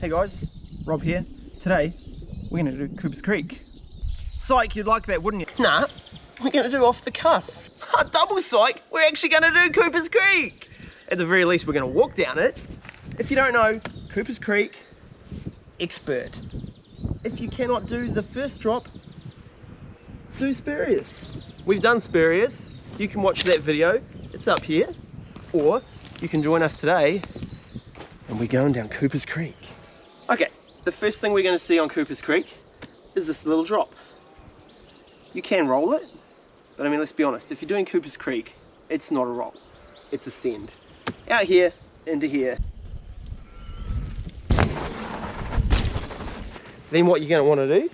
Hey guys, Rob here. Today, we're going to do Cooper's Creek. Psych, you'd like that, wouldn't you? Nah, we're going to do off the cuff. Double psych, we're actually going to do Cooper's Creek. At the very least, we're going to walk down it. If you don't know, Cooper's Creek, expert. If you cannot do the first drop, do Spurious. We've done Spurious. You can watch that video, it's up here. Or you can join us today and we're going down Cooper's Creek. Okay, the first thing we're going to see on Cooper's Creek is this little drop. You can roll it, but I mean, let's be honest, if you're doing Cooper's Creek, it's not a roll, it's a send. Out here, into here. Then what you're going to want to do,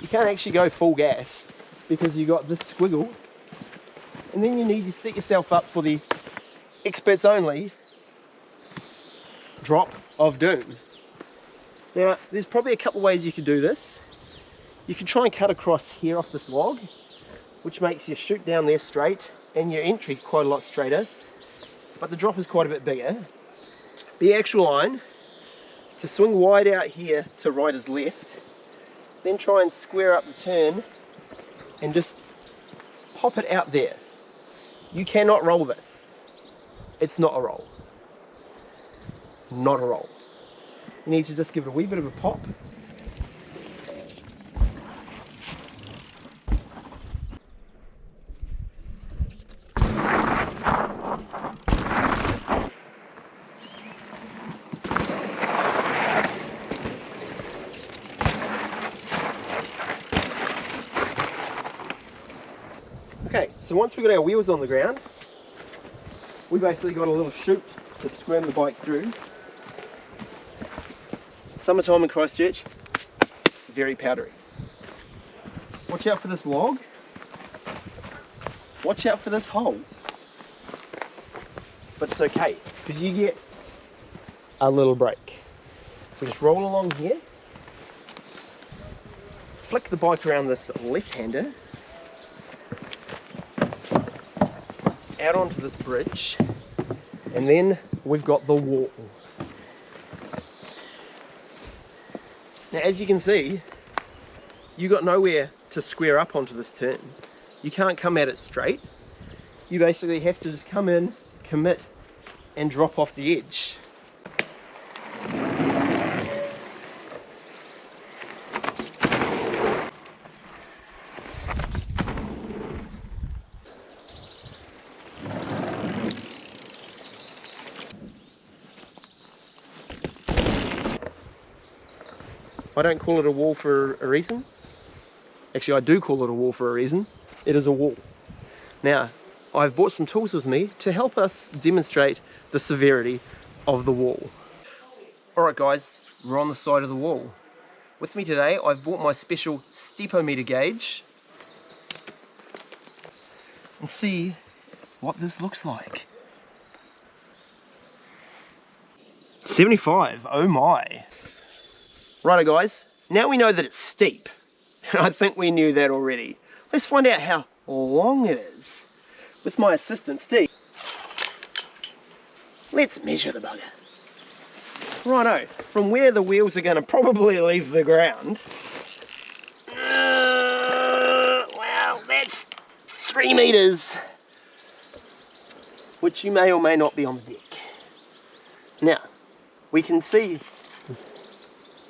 you can't actually go full gas because you got this squiggle, and then you need to set yourself up for the experts only drop of doom. Now, there's probably a couple ways you could do this. You could try and cut across here off this log, which makes your chute down there straight and your entry quite a lot straighter, but the drop is quite a bit bigger. The actual line is to swing wide out here to Rider's left, then try and square up the turn and just pop it out there. You cannot roll this. It's not a roll. Not a roll. You need to just give it a wee bit of a pop. Okay, so once we got our wheels on the ground, we basically got a little chute to squirm the bike through. Summertime in Christchurch, very powdery. Watch out for this log. Watch out for this hole. But it's okay, because you get a little break. So just roll along here. Flick the bike around this left-hander. Out onto this bridge. And then we've got the wall. Now, as you can see, you got nowhere to square up onto this turn. You can't come at it straight. You basically have to just come in, commit, and drop off the edge. I don't call it a wall for a reason. Actually, I do call it a wall for a reason. It is a wall. Now, I've brought some tools with me to help us demonstrate the severity of the wall. Alright guys, we're on the side of the wall. With me today, I've brought my special steepometer gauge and see what this looks like. 75, oh my. Righto guys, now we know that it's steep, and I think we knew that already. Let's find out how long it is with my assistant Steve. Let's measure the bugger. Righto, from where the wheels are going to probably leave the ground, well, that's 3 meters, which you may or may not be on the deck. Now, we can see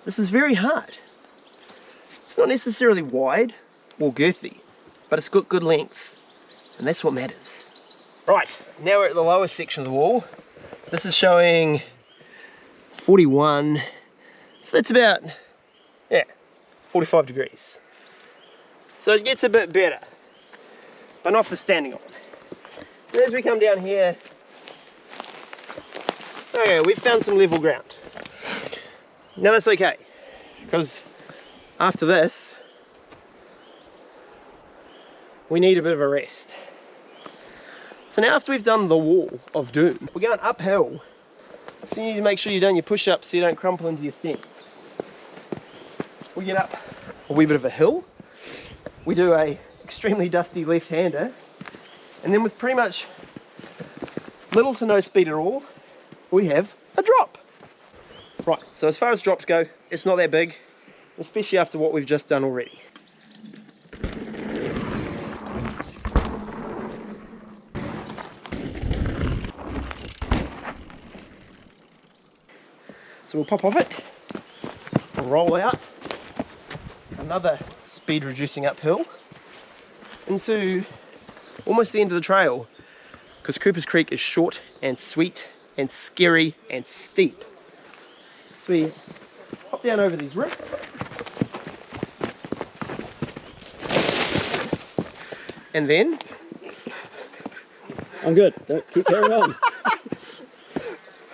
this is very hard. It's not necessarily wide or girthy, but it's got good length, and that's what matters. Right, now we're at the lower section of the wall. This is showing 41, so that's about, 45 degrees. So it gets a bit better, but not for standing on. And as we come down here, okay, we've found some level ground. Now that's okay, because after this, we need a bit of a rest. So now after we've done the wall of doom, we're going uphill. So you need to make sure you've done your push-ups so you don't crumple into your stem. We get up a wee bit of a hill. We do a extremely dusty left-hander. And then with pretty much little to no speed at all, we have a drop. Right, so as far as drops go, it's not that big, especially after what we've just done already. So we'll pop off it, roll out another speed reducing uphill into almost the end of the trail, because Cooper's Creek is short and sweet and scary and steep. So we hop down over these ricks, and then I'm good. Don't keep carrying on.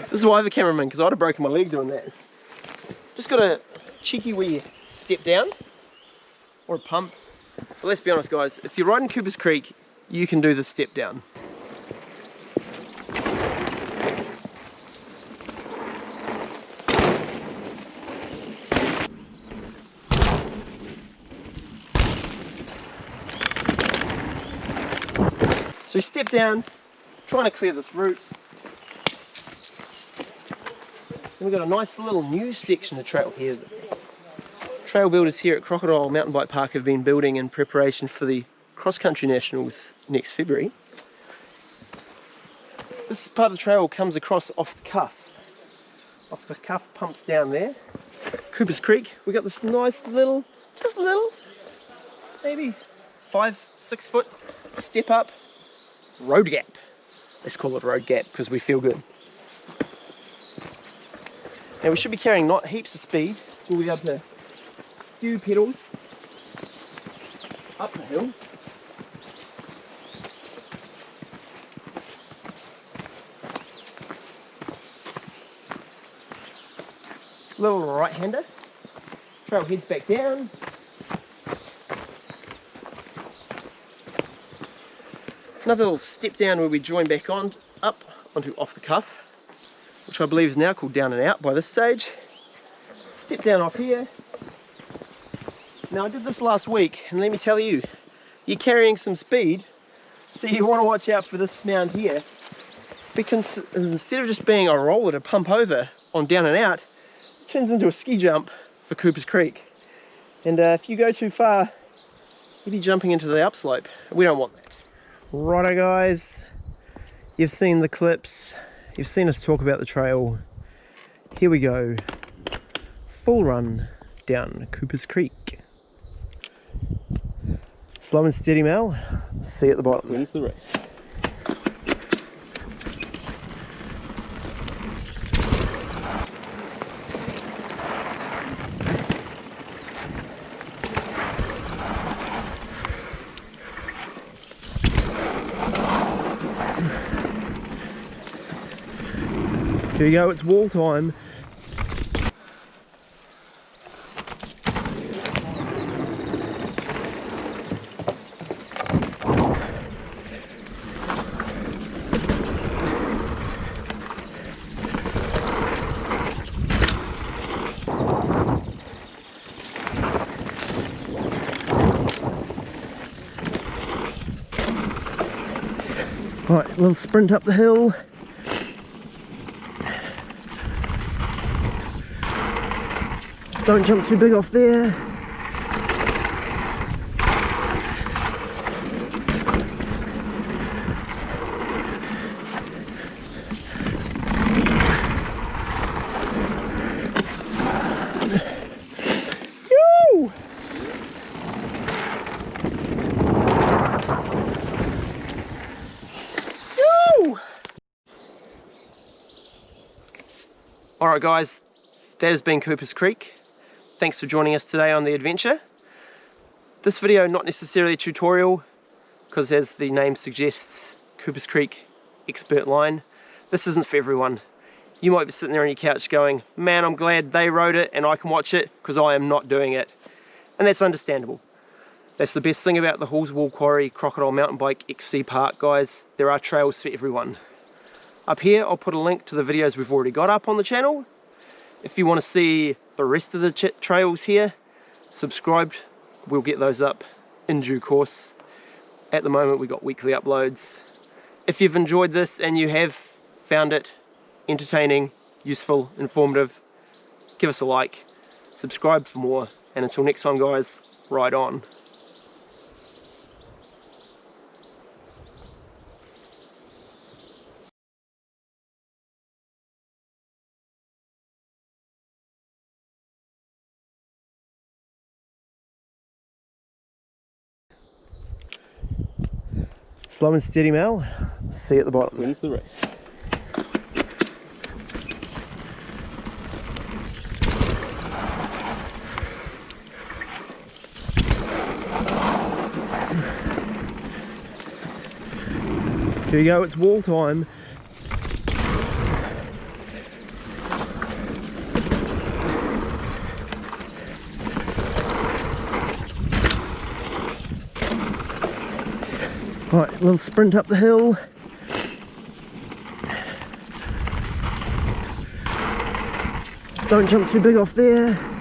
this is why I have a cameraman, because I'd have broken my leg doing that. Just got a cheeky wee step down or a pump. But let's be honest guys, if you're riding Cooper's Creek, you can do the step down. So we step down, trying to clear this route. And we've got a nice little new section of trail here. Trail builders here at Crocodile Mountain Bike Park have been building in preparation for the Cross Country Nationals next February. This part of the trail comes across off the cuff. Off the cuff, pumps down there. Cooper's Creek, we got this nice little, just little, maybe 5-6 foot step up road gap. Let's call it road gap because we feel good. Now we should be carrying not heaps of speed, so we'll be able to a few pedals up the hill. Little right-hander. Trail heads back down. Another little step down where we join back on up onto off the cuff, which I believe is now called down and out by this stage. Step down off here. Now I did this last week, and let me tell you, you're carrying some speed, so you want to watch out for this mound here, because instead of just being a roller to pump over on down and out, it turns into a ski jump for Cooper's Creek. And if you go too far, you'll be jumping into the upslope. We don't want that. Righto guys, you've seen the clips, you've seen us talk about the trail. Here we go, full run down Cooper's Creek. Slow and steady, Mel. See you at the bottom. Wins the race. Here we go, it's wall time. Right, little sprint up the hill. Don't jump too big off there. Yoo! Yoo! Alright guys, that has been Cooper's Creek. Thanks for joining us today on the adventure. This video not necessarily a tutorial, because as the name suggests, Cooper's Creek expert line. This isn't for everyone. You might be sitting there on your couch going, man, I'm glad they rode it and I can watch it, because I am not doing it. And that's understandable. That's the best thing about the Halls Wall Quarry Crocodile Mountain Bike XC Park, guys. There are trails for everyone. Up here, I'll put a link to the videos we've already got up on the channel. If you want to see the rest of the trails here, subscribe. We'll get those up in due course. At the moment, we've got weekly uploads. If you've enjoyed this and you have found it entertaining, useful, informative, give us a like, subscribe for more, and until next time guys, ride on. Slow and steady, Mel. See you at the bottom. Wins the race. Here we go, it's wall time. Right, a little sprint up the hill. Don't jump too big off there.